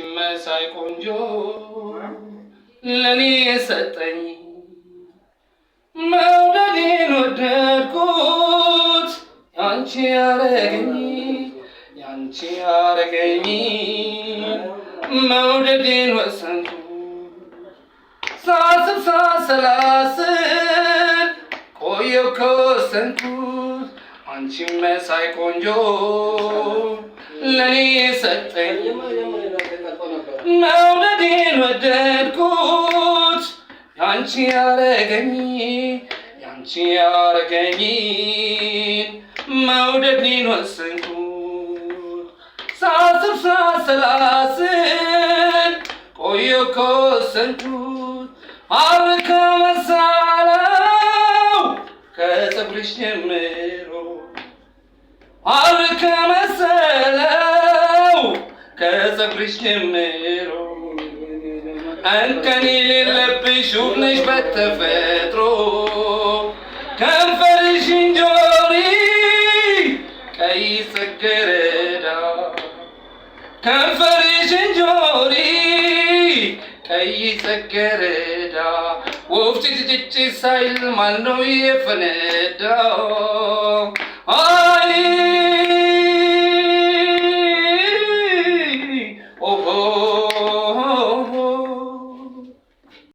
መሳይ ቆንጆ ለኔ ሰጠኝ መውደዴን ወደድኩት ያንቺ ያረገኝ መውደዴን ወሰንኩ ሳስብ ሳሰላስል ቆየሁ ከወሰንኩት አንቺ መሳይ ቆንጆ ለኔ ሰጠኝ መውደዴን ወደድኩት ያንቺ ያረገኝ መውደዴን ወሰንኩት ሳስብ ሳሰላስል ቆየሁ ከወሰንኩት ሐር ከመሰለው ከፀጉርሽ ጀምሮ ሐር ከመሰለው ከፀጉርሽ ጀምሮ እንከን የሌለብሽ ውብ ነሽ በተፈጥሮ ከንፈርሽ እንጆሪ ቀይ ጽጌረዳ ከንፈርሽ እንጆሪ ቀይ ጽጌረዳ ወፍ ጭጭጭ ሳይል ማነው የፈነዳው